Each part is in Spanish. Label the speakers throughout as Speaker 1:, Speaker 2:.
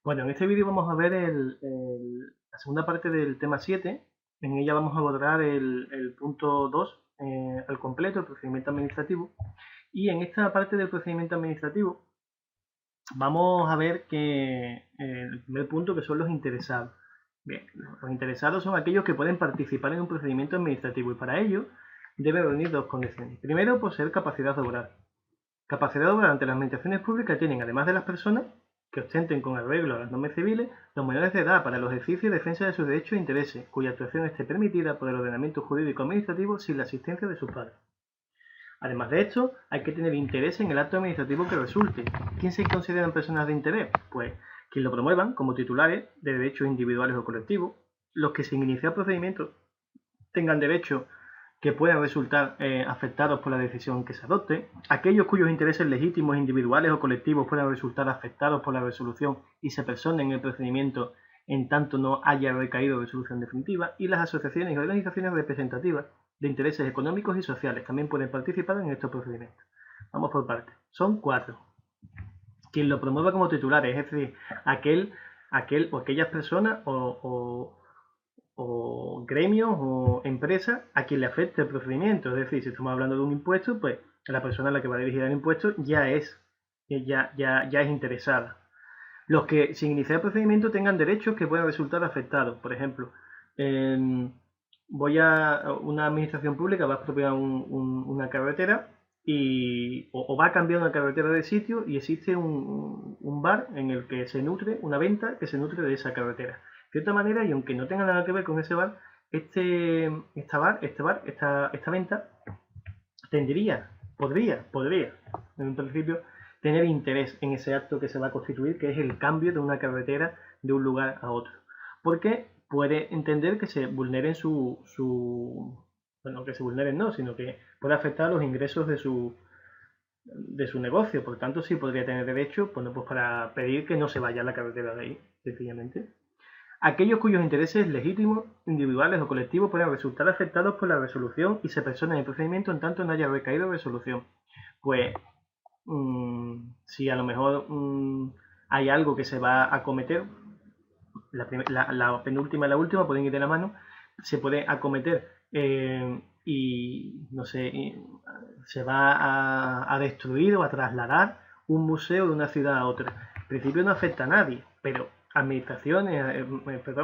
Speaker 1: Bueno, en este vídeo vamos a ver la segunda parte del tema 7. En ella vamos a abordar el punto 2 al completo, el procedimiento administrativo. Y en esta parte del procedimiento administrativo vamos a ver que el primer punto, que son los interesados. Bien, los interesados son aquellos que pueden participar en un procedimiento administrativo y para ello debe reunir dos condiciones. Primero, poseer capacidad de obrar. Capacidad de obrar ante las administraciones públicas tienen, además de las personas que ostenten con arreglo a las normas civiles, los menores de edad para el ejercicio y defensa de sus derechos e intereses, cuya actuación esté permitida por el ordenamiento jurídico administrativo sin la asistencia de sus padres. Además de esto, hay que tener interés en el acto administrativo que resulte. ¿Quién se consideran personas de interés? Pues quien lo promuevan como titulares de derechos individuales o colectivos, los que sin iniciar procedimientos tengan derechos que puedan resultar afectados por la decisión que se adopte, aquellos cuyos intereses legítimos, individuales o colectivos puedan resultar afectados por la resolución y se personen en el procedimiento en tanto no haya recaído resolución definitiva, y las asociaciones y organizaciones representativas de intereses económicos y sociales también pueden participar en estos procedimientos. Vamos por partes. Son 4. Quien lo promueva como titulares, es decir, aquel o aquellas personas o gremios o empresas a quien le afecte el procedimiento. Es decir, si estamos hablando de un impuesto, pues la persona a la que va a dirigir el impuesto ya es interesada. Los que sin iniciar el procedimiento tengan derechos que puedan resultar afectados. Por ejemplo, una administración pública va a expropiar una carretera o va a cambiar una carretera de sitio y existe un bar en el que se nutre, una venta que se nutre de esa carretera. De cierta manera, y aunque no tenga nada que ver con ese bar, esta venta podría, en un principio, tener interés en ese acto que se va a constituir, que es el cambio de una carretera de un lugar a otro. Porque puede entender que se vulneren bueno, que se vulneren no, sino que puede afectar los ingresos de su negocio. Por tanto, sí podría tener derecho, pues para pedir que no se vaya la carretera de ahí, sencillamente. Aquellos cuyos intereses legítimos, individuales o colectivos puedan resultar afectados por la resolución y se personen en el procedimiento en tanto no haya recaído resolución. Pues, si a lo mejor hay algo que se va a acometer, la penúltima y la última pueden ir de la mano, se puede acometer y no sé, se va a destruir o a trasladar un museo de una ciudad a otra. En principio no afecta a nadie, pero administraciones,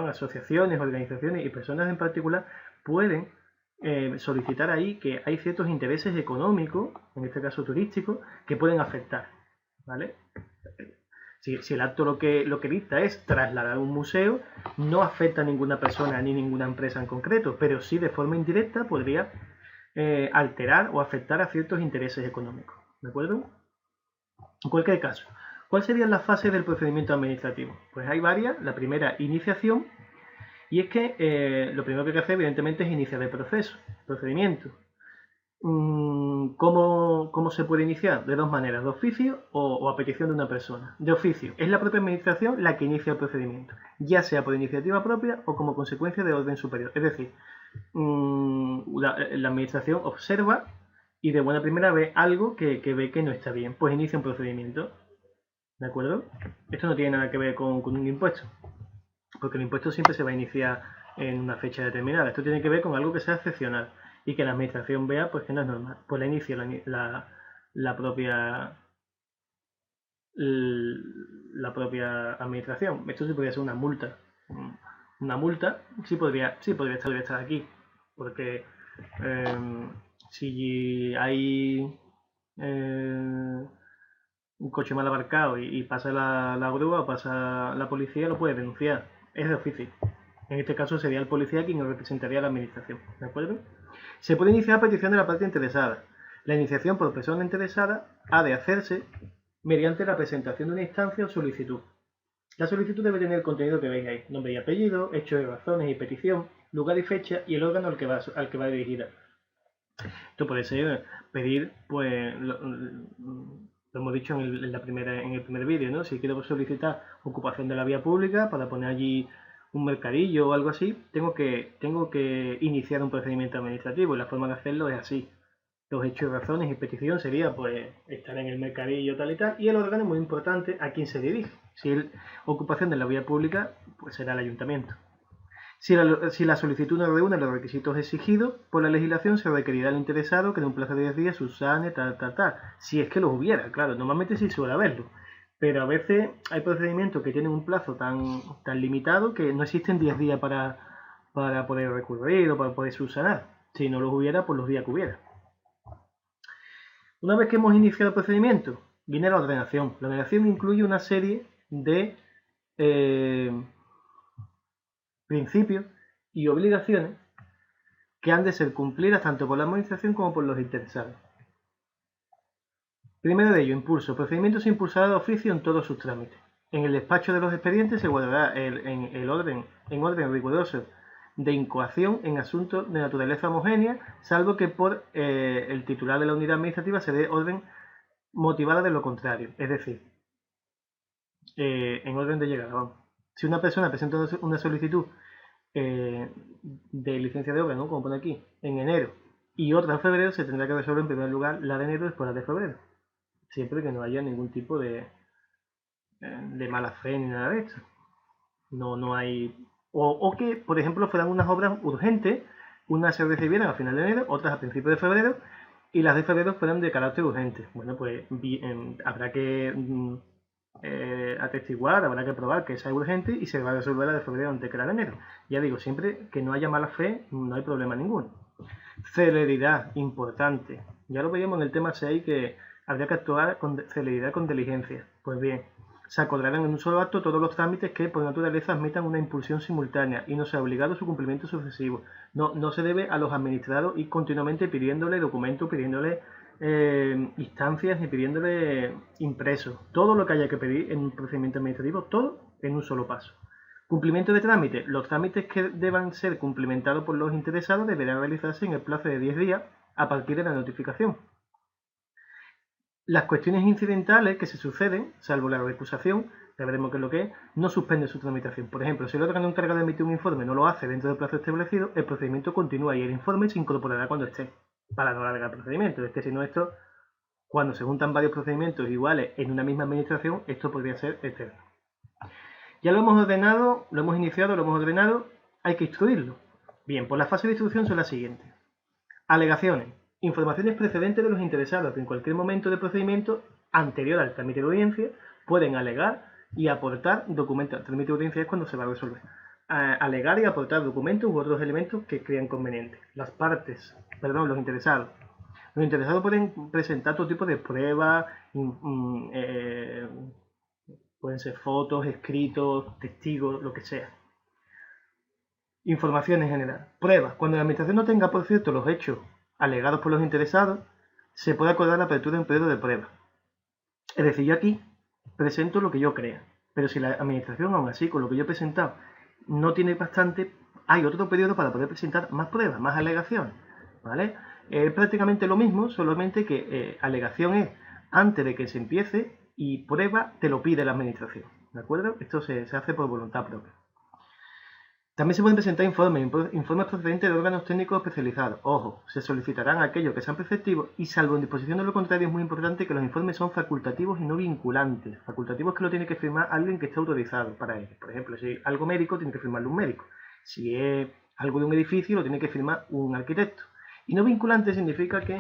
Speaker 1: asociaciones, organizaciones y personas en particular pueden solicitar ahí que hay ciertos intereses económicos, en este caso turísticos, que pueden afectar, ¿vale? Si el acto lo que dicta es trasladar un museo, no afecta a ninguna persona ni ninguna empresa en concreto, pero sí de forma indirecta podría alterar o afectar a ciertos intereses económicos, ¿de acuerdo? En cualquier caso, ¿cuáles serían las fases del procedimiento administrativo? Pues hay varias. La primera, iniciación, y es que lo primero que hay que hacer, evidentemente, es iniciar el procedimiento. ¿Cómo se puede iniciar? De dos maneras, de oficio o a petición de una persona. De oficio, es la propia administración la que inicia el procedimiento, ya sea por iniciativa propia o como consecuencia de orden superior. Es decir, la administración observa y de buena primera ve algo que ve que no está bien, pues inicia un procedimiento. ¿De acuerdo? Esto no tiene nada que ver con un impuesto, porque el impuesto siempre se va a iniciar en una fecha determinada. Esto tiene que ver con algo que sea excepcional y que la administración vea pues que no es normal. Pues la inicia la propia administración. Esto sí podría ser una multa. Una multa sí podría estar aquí, porque si hay un coche mal aparcado y pasa la grúa o pasa la policía, lo puede denunciar. Es de oficio. En este caso sería el policía quien representaría a la administración. ¿De acuerdo? Se puede iniciar a petición de la parte interesada. La iniciación por persona interesada ha de hacerse mediante la presentación de una instancia o solicitud. La solicitud debe tener el contenido que veis ahí: nombre y apellido, hechos y razones y petición, lugar y fecha y el órgano al que va dirigida. Esto puede ser pedir, pues, lo hemos dicho en el primer vídeo, ¿no? Si quiero solicitar ocupación de la vía pública para poner allí un mercadillo o algo así, tengo que iniciar un procedimiento administrativo y la forma de hacerlo es así. Los hechos y razones y petición sería, pues, estar en el mercadillo tal y tal, y el órgano, muy importante, a quién se dirige. Si es ocupación de la vía pública, pues será el ayuntamiento. Si la solicitud no reúne los requisitos exigidos por la legislación, se requerirá al interesado que en un plazo de 10 días subsane, tal. Si es que los hubiera, claro, normalmente sí suele haberlo. Pero a veces hay procedimientos que tienen un plazo tan limitado que no existen 10 días para poder recurrir o para poder subsanar. Si no los hubiera, pues los días que hubiera. Una vez que hemos iniciado el procedimiento, viene la ordenación. La ordenación incluye una serie de principios y obligaciones que han de ser cumplidas tanto por la administración como por los interesados. Primero de ello, impulso. Procedimiento se impulsará de oficio en todos sus trámites. En el despacho de los expedientes se guardará en orden riguroso de incoación en asuntos de naturaleza homogénea, salvo que por el titular de la unidad administrativa se dé orden motivada de lo contrario, es decir, en orden de llegada. Vamos. Si una persona presenta una solicitud de licencia de obra, ¿no? Como pone aquí, en enero y otra en febrero, se tendrá que resolver en primer lugar la de enero después la de febrero, siempre que no haya ningún tipo de mala fe ni nada de esto. No hay... O que, por ejemplo, fueran unas obras urgentes, unas se recibieran a final de enero, otras a principios de febrero, y las de febrero fueran de carácter urgente. Bueno, pues habrá que atestiguar, habrá que probar que esa es urgente y se va a resolver la de febrero antes que la de enero. Ya digo, siempre que no haya mala fe, no hay problema ninguno. Celeridad, importante. Ya lo veíamos en el tema 6 que habría que actuar con celeridad, con diligencia. Pues bien, se acordarán en un solo acto todos los trámites que por naturaleza admitan una impulsión simultánea y no sea obligado su cumplimiento sucesivo. No se debe a los administrados ir continuamente pidiéndole documentos, pidiéndole instancias y pidiéndole impresos. Todo lo que haya que pedir en un procedimiento administrativo, todo en un solo paso. Cumplimiento de trámites. Los trámites que deban ser cumplimentados por los interesados deberán realizarse en el plazo de 10 días a partir de la notificación. Las cuestiones incidentales que se suceden, salvo la recusación, ya veremos qué es lo que es, no suspenden su tramitación. Por ejemplo, si el órgano encargado de emitir un informe no lo hace dentro del plazo establecido, el procedimiento continúa y el informe se incorporará cuando esté, para no alargar el procedimiento. Es que si no, esto, cuando se juntan varios procedimientos iguales en una misma administración, esto podría ser eterno. Ya lo hemos ordenado, lo hemos iniciado, lo hemos ordenado, hay que instruirlo. Bien, pues las fases de instrucción son las siguientes. Alegaciones. Informaciones precedentes de los interesados que en cualquier momento del procedimiento anterior al trámite de audiencia pueden alegar y aportar documentos. El trámite de audiencia es cuando se va a resolver. Alegar y aportar documentos u otros elementos que crean convenientes. Los interesados. Los interesados pueden presentar todo tipo de pruebas, pueden ser fotos, escritos, testigos, lo que sea. Información en general. Pruebas. Cuando la administración no tenga, por cierto, los hechos alegados por los interesados, se puede acordar la apertura de un periodo de prueba. Es decir, yo aquí presento lo que yo crea, pero si la administración, aún así, con lo que yo he presentado, no tiene bastante, hay otro periodo para poder presentar más pruebas, más alegaciones, ¿vale? Es prácticamente lo mismo, solamente que alegación es antes de que se empiece y prueba te lo pide la administración, ¿de acuerdo? Esto se hace por voluntad propia. También se pueden presentar informes procedentes de órganos técnicos especializados. Ojo, se solicitarán aquellos que sean preceptivos y salvo en disposición de lo contrario es muy importante que los informes son facultativos y no vinculantes. Facultativos que lo tiene que firmar alguien que esté autorizado para ello. Por ejemplo, si es algo médico, tiene que firmarlo un médico. Si es algo de un edificio, lo tiene que firmar un arquitecto. Y no vinculante significa que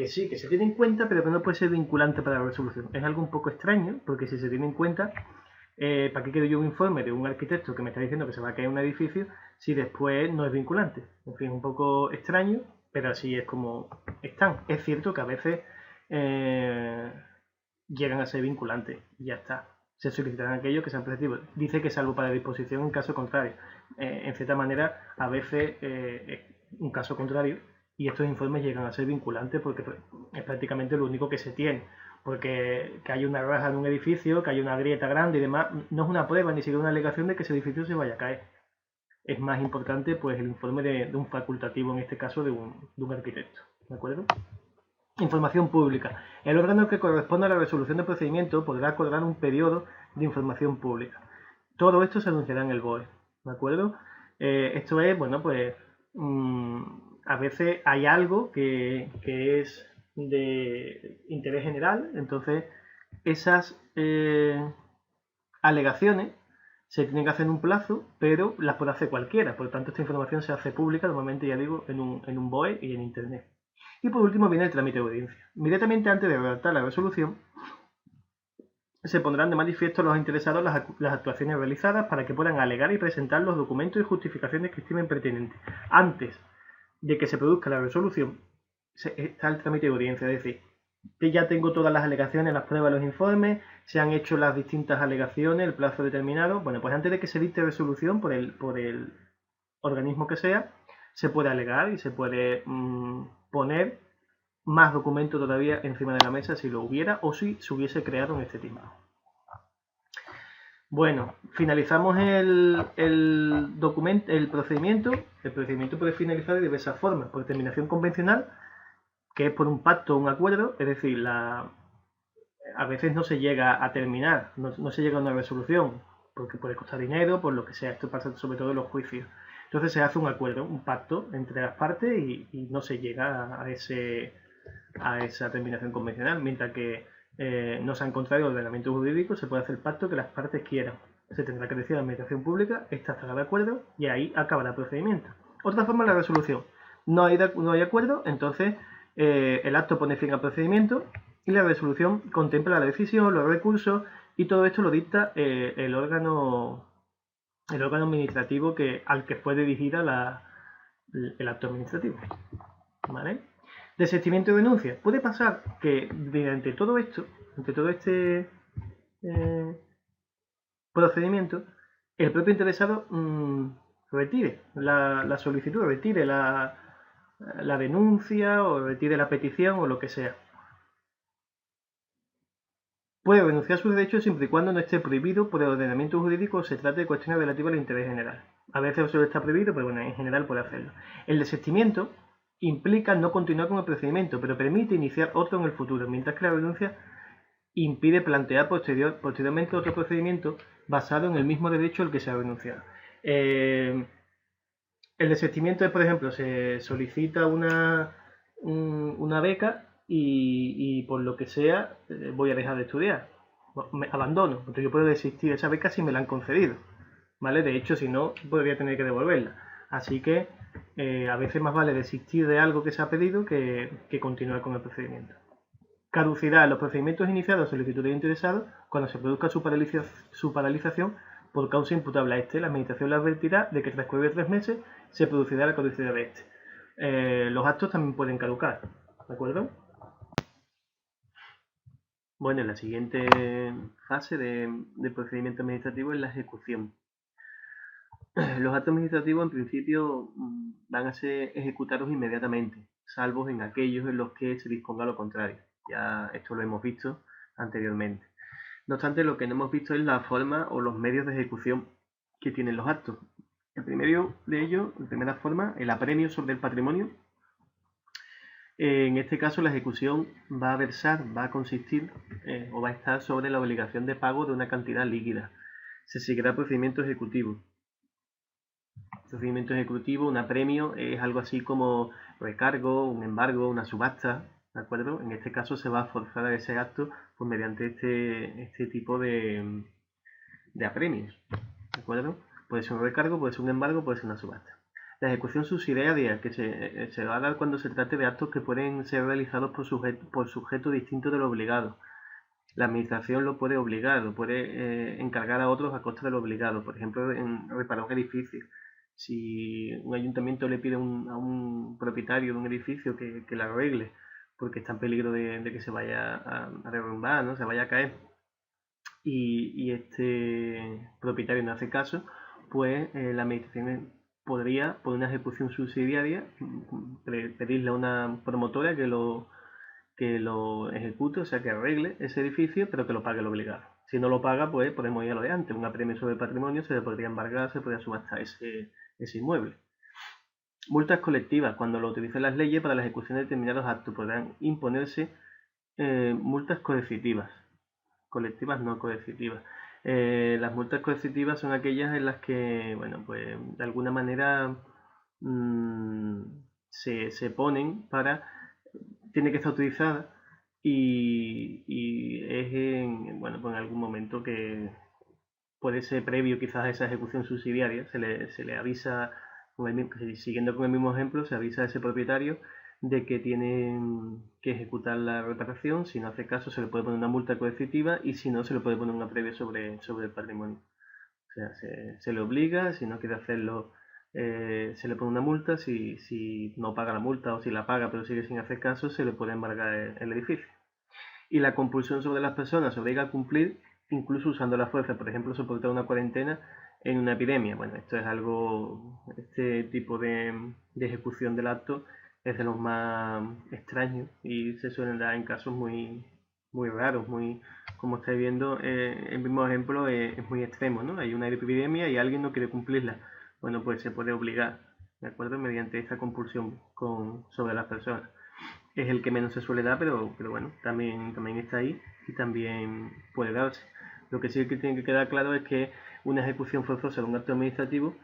Speaker 1: sí, que se tiene en cuenta, pero que no puede ser vinculante para la resolución. Es algo un poco extraño, porque si se tiene en cuenta... ¿para qué quiero yo un informe de un arquitecto que me está diciendo que se va a caer un edificio si después no es vinculante? En fin, es un poco extraño, pero así es como están. Es cierto que a veces llegan a ser vinculantes y ya está. Se solicitarán aquellos que sean preceptivos. Dice que salvo para disposición en caso contrario. En cierta manera, a veces es un caso contrario y estos informes llegan a ser vinculantes porque es prácticamente lo único que se tiene. Porque que haya una raja en un edificio, que haya una grieta grande y demás, no es una prueba ni siquiera una alegación de que ese edificio se vaya a caer. Es más importante pues el informe de un facultativo, en este caso de un arquitecto. ¿De acuerdo? Información pública. El órgano que corresponde a la resolución del procedimiento podrá acordar un periodo de información pública. Todo esto se anunciará en el BOE. ¿De acuerdo? Esto es, bueno, pues a veces hay algo que es de interés general, entonces esas Alegaciones se tienen que hacer en un plazo, pero las puede hacer cualquiera. Por lo tanto, esta información se hace pública, normalmente, ya digo, en un BOE y en Internet. Y por último viene el trámite de audiencia. Inmediatamente antes de redactar la resolución, se pondrán de manifiesto a los interesados las actuaciones realizadas para que puedan alegar y presentar los documentos y justificaciones que estimen pertinentes. Antes de que se produzca la resolución, está el trámite de audiencia, es decir, que ya tengo todas las alegaciones, las pruebas, los informes, se han hecho las distintas alegaciones, el plazo determinado. Bueno, pues antes de que se dicte resolución por el organismo que sea, se puede alegar y se puede poner más documento todavía encima de la mesa si lo hubiera o si se hubiese creado en este tiempo. Bueno, finalizamos el procedimiento. El procedimiento puede finalizar de diversas formas. Por terminación convencional, que es por un pacto o un acuerdo, es decir, a veces no se llega a terminar, no se llega a una resolución, porque puede costar dinero, por lo que sea. Esto pasa sobre todo en los juicios. Entonces se hace un acuerdo, un pacto entre las partes y no se llega a esa terminación convencional, mientras que no se ha encontrado el ordenamiento jurídico, se puede hacer el pacto que las partes quieran. Se tendrá que decir a la administración pública, esta estará de acuerdo y ahí acabará el procedimiento. Otra forma es la resolución. No hay acuerdo, entonces el acto pone fin al procedimiento y la resolución contempla la decisión, los recursos y todo esto lo dicta el órgano administrativo al que fue dirigida el acto administrativo. ¿Vale? Desistimiento de denuncia. Puede pasar que mediante todo esto, ante todo este procedimiento, el propio interesado retire la solicitud, retire la denuncia o retire la petición o lo que sea. Puede renunciar a sus derechos siempre y cuando no esté prohibido por el ordenamiento jurídico o se trate de cuestiones relativas al interés general. A veces solo está prohibido, pero bueno, en general puede hacerlo. El desistimiento implica no continuar con el procedimiento, pero permite iniciar otro en el futuro, mientras que la renuncia impide plantear posteriormente otro procedimiento basado en el mismo derecho al que se ha renunciado. El desistimiento es, por ejemplo, se solicita una beca y por lo que sea voy a dejar de estudiar, me abandono, entonces yo puedo desistir de esa beca si me la han concedido, ¿vale? De hecho, si no, podría tener que devolverla. Así que a veces más vale desistir de algo que se ha pedido que continuar con el procedimiento. Caducidad. Los procedimientos iniciados a solicitud de interesado, cuando se produzca su paralización por causa imputable a este, la administración le advertirá de que transcurridos 3 meses se producirá la caducidad de este. Los actos también pueden caducar, ¿de acuerdo? Bueno, la siguiente fase de procedimiento administrativo es la ejecución. Los actos administrativos en principio van a ser ejecutados inmediatamente, salvo en aquellos en los que se disponga lo contrario. Ya esto lo hemos visto anteriormente. No obstante, lo que no hemos visto es la forma o los medios de ejecución que tienen los actos. El primero de ellos, en primera forma, el apremio sobre el patrimonio. En este caso, la ejecución va a consistir o va a estar sobre la obligación de pago de una cantidad líquida. Se seguirá el procedimiento ejecutivo. El procedimiento ejecutivo, un apremio, es algo así como recargo, un embargo, una subasta, ¿de acuerdo? En este caso se va a forzar a ese acto pues, mediante este tipo de apremios, ¿de acuerdo? Puede ser un recargo, puede ser un embargo, puede ser una subasta. La ejecución subsidiaria, que se va a dar cuando se trate de actos que pueden ser realizados por sujeto distinto del obligado. La administración lo puede obligar, lo puede encargar a otros a costa del obligado. Por ejemplo, en reparar un edificio. Si un ayuntamiento le pide a un propietario de un edificio que la arregle porque está en peligro de que se vaya a derrumbar, ¿no? Se vaya a caer, y este propietario no hace caso, pues la administración podría, por una ejecución subsidiaria, pedirle a una promotora que lo ejecute, o sea, que arregle ese edificio, pero que lo pague el obligado. Si no lo paga, pues podemos ir a lo de antes, un apremio sobre el patrimonio, se le podría embargar, se podría subastar ese inmueble. Multas colectivas. Cuando lo utilicen las leyes para la ejecución de determinados actos, podrán imponerse multas coercitivas. Colectivas no coercitivas. Las multas coercitivas son aquellas en las que, bueno, pues de alguna manera se ponen tiene que estar utilizada y es bueno, pues en algún momento que puede ser previo quizás a esa ejecución subsidiaria, se le avisa, siguiendo con el mismo ejemplo, se avisa a ese propietario de que tienen que ejecutar la reparación. Si no hace caso, se le puede poner una multa coercitiva, y si no, se le puede poner una previa sobre el patrimonio. O sea, se le obliga, si no quiere hacerlo, se le pone una multa. Si no paga la multa, o si la paga pero sigue sin hacer caso, se le puede embargar el edificio. Y la compulsión sobre las personas se obliga a cumplir, incluso usando la fuerza, por ejemplo, soportar una cuarentena en una epidemia. Bueno, esto es algo, este tipo de ejecución del acto es de los más extraños y se suelen dar en casos muy, muy raros, muy, como estáis viendo, el mismo ejemplo es muy extremo, ¿no? Hay una epidemia y alguien no quiere cumplirla. Bueno, pues se puede obligar, ¿de acuerdo? Mediante esta compulsión sobre las personas. Es el que menos se suele dar, pero bueno, también está ahí y también puede darse. Lo que sí que tiene que quedar claro es que una ejecución forzosa de un acto administrativo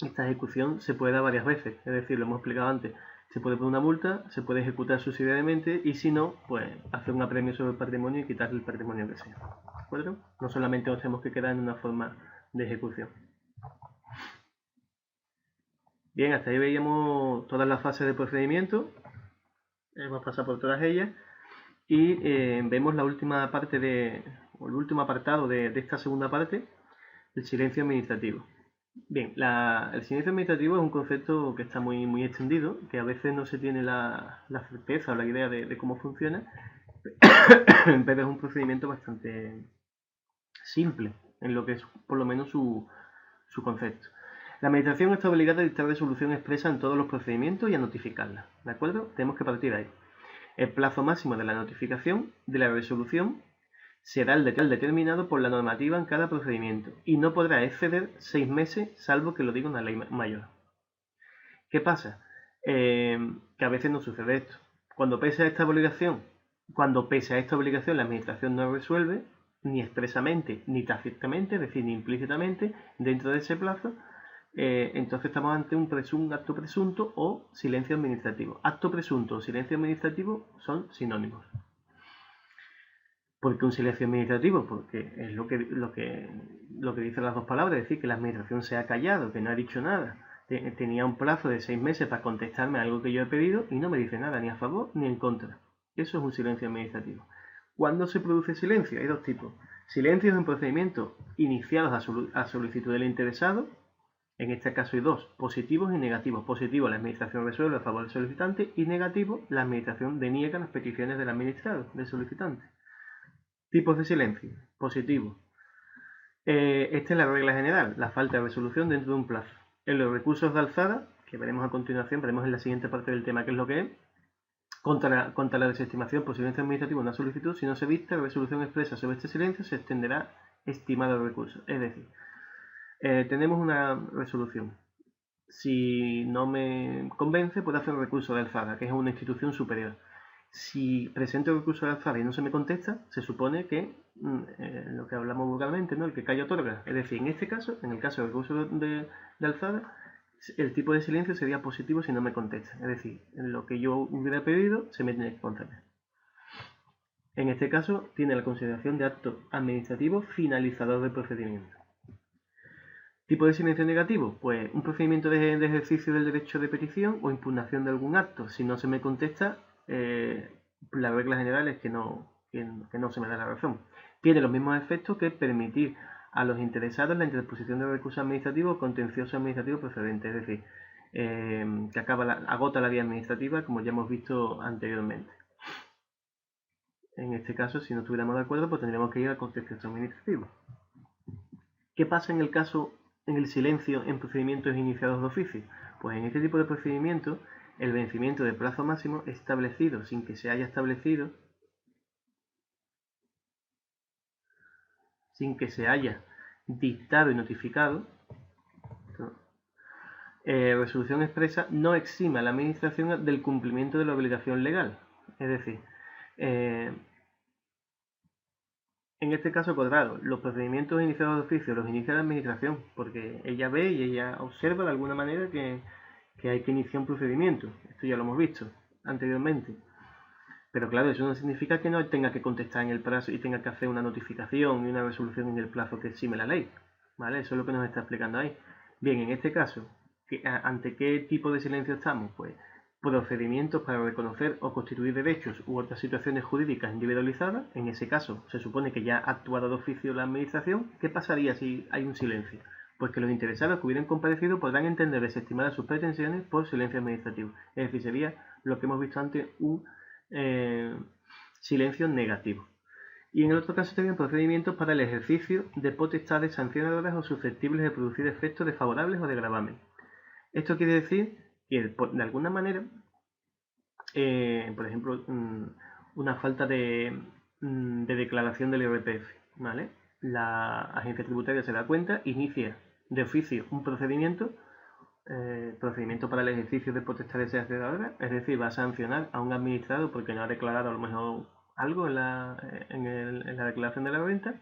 Speaker 1: esta ejecución se puede dar varias veces, es decir, lo hemos explicado antes, se puede poner una multa, se puede ejecutar subsidiariamente, y si no, pues hacer un apremio sobre el patrimonio y quitarle el patrimonio que sea. ¿De acuerdo? No solamente nos tenemos que quedar en una forma de ejecución. Bien, hasta ahí veíamos todas las fases del procedimiento. Hemos pasado por todas ellas. Y vemos la última parte o el último apartado de esta segunda parte, el silencio administrativo. Bien, el silencio administrativo es un concepto que está muy, muy extendido, que a veces no se tiene la certeza o la idea de cómo funciona, pero es un procedimiento bastante simple en lo que es por lo menos su concepto. La administración está obligada a dictar resolución expresa en todos los procedimientos y a notificarla, ¿de acuerdo? Tenemos que partir de ahí. El plazo máximo de la notificación de la resolución será el determinado por la normativa en cada procedimiento y no podrá exceder 6 meses, salvo que lo diga una ley mayor. ¿Qué pasa? Que a veces no sucede esto. Cuando pese a esta obligación la administración no resuelve, ni expresamente ni tácitamente, es decir, ni implícitamente, dentro de ese plazo, entonces estamos ante un acto presunto o silencio administrativo. Acto presunto o silencio administrativo son sinónimos. ¿Por qué un silencio administrativo? Porque es lo que dicen las dos palabras, es decir, que la administración se ha callado, que no ha dicho nada. Tenía un plazo de 6 meses para contestarme a algo que yo he pedido y no me dice nada, ni a favor ni en contra. Eso es un silencio administrativo. ¿Cuándo se produce silencio? Hay dos tipos. Silencios en procedimientos iniciados a solicitud del interesado. En este caso hay dos, positivos y negativos. Positivo, la administración resuelve a favor del solicitante, y negativo, la administración deniega las peticiones del administrado, del solicitante. Tipos de silencio. Positivo. Esta es la regla general, la falta de resolución dentro de un plazo. En los recursos de alzada, que veremos a continuación, veremos en la siguiente parte del tema qué es lo que es, contra la desestimación por silencio administrativo de una solicitud, si no se dicta resolución expresa sobre este silencio, se extenderá estimado el recurso. Es decir, tenemos una resolución. Si no me convence, puedo hacer un recurso de alzada, que es una institución superior. Si presento el recurso de alzada y no se me contesta, se supone que lo que hablamos vulgarmente, ¿no? El que calla otorga. Es decir, en este caso, en el caso del recurso de alzada, el tipo de silencio sería positivo si no me contesta. Es decir, en lo que yo hubiera pedido, se me tiene que conceder. En este caso, tiene la consideración de acto administrativo finalizador del procedimiento. ¿Tipo de silencio negativo? Pues un procedimiento de ejercicio del derecho de petición o impugnación de algún acto. Si no se me contesta, la regla general es que no se me da la razón. Tiene los mismos efectos que permitir a los interesados la interposición de recurso administrativo o contencioso administrativo procedente, es decir, que agota la vía administrativa, como ya hemos visto anteriormente. En este caso, si no estuviéramos de acuerdo, pues tendríamos que ir al contencioso administrativo. ¿Qué pasa en el silencio en procedimientos iniciados de oficio? Pues en este tipo de procedimientos, el vencimiento del plazo máximo establecido sin que se haya establecido, sin que se haya dictado y notificado, resolución expresa no exime a la administración del cumplimiento de la obligación legal. Es decir, en este caso, claro, los procedimientos iniciados de oficio los inicia la administración, porque ella ve y ella observa de alguna manera que hay que iniciar un procedimiento. Esto ya lo hemos visto anteriormente. Pero claro, eso no significa que no tenga que contestar en el plazo y tenga que hacer una notificación y una resolución en el plazo que exime la ley. ¿Vale? Eso es lo que nos está explicando ahí. Bien, en este caso, ¿ante qué tipo de silencio estamos? Pues procedimientos para reconocer o constituir derechos u otras situaciones jurídicas individualizadas. En ese caso, se supone que ya ha actuado de oficio la administración. ¿Qué pasaría si hay un silencio? Pues que los interesados que hubieran comparecido podrán entender desestimadas sus pretensiones por silencio administrativo. Es decir, sería lo que hemos visto antes, un eh, silencio negativo. Y en el otro caso serían procedimientos para el ejercicio de potestades sancionadoras o susceptibles de producir efectos desfavorables o de gravamen. Esto quiere decir que, de alguna manera, por ejemplo, una falta de declaración del IRPF, ¿vale? La agencia tributaria se da cuenta, inicia de oficio un procedimiento para el ejercicio de potestades sancionadoras, es decir, va a sancionar a un administrado porque no ha declarado a lo mejor algo en la declaración de la renta.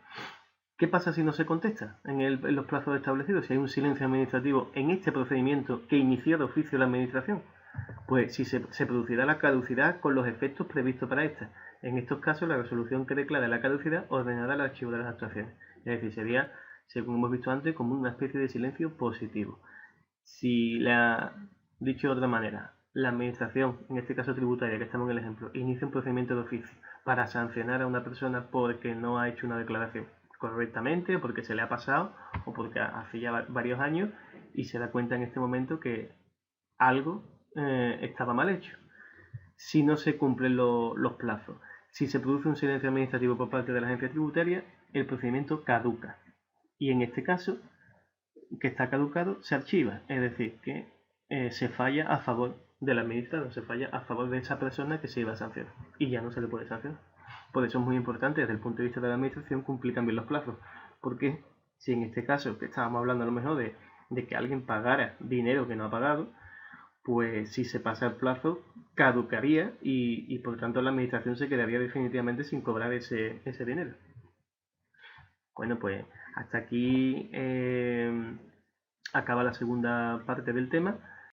Speaker 1: ¿Qué pasa si no se contesta en los plazos establecidos? Si hay un silencio administrativo en este procedimiento que inició de oficio la administración, pues si se producirá la caducidad con los efectos previstos para esta. En estos casos, la resolución que declara la caducidad ordenará el archivo de las actuaciones. Es decir, sería, según hemos visto antes, como una especie de silencio positivo. Si dicho de otra manera, la administración, en este caso tributaria, que estamos en el ejemplo, inicia un procedimiento de oficio para sancionar a una persona porque no ha hecho una declaración correctamente, porque se le ha pasado o porque hace ya varios años y se da cuenta en este momento que algo estaba mal hecho. Si no se cumplen los plazos, si se produce un silencio administrativo por parte de la agencia tributaria, el procedimiento caduca. Y en este caso, que está caducado, se archiva. Es decir, que se falla a favor del administrador, se falla a favor de esa persona que se iba a sancionar. Y ya no se le puede sancionar. Por eso es muy importante desde el punto de vista de la administración cumplir también los plazos. Porque si en este caso, que estábamos hablando a lo mejor de que alguien pagara dinero que no ha pagado, pues si se pasa el plazo, caducaría y por tanto la administración se quedaría definitivamente sin cobrar ese dinero. Bueno, pues hasta aquí acaba la segunda parte del tema.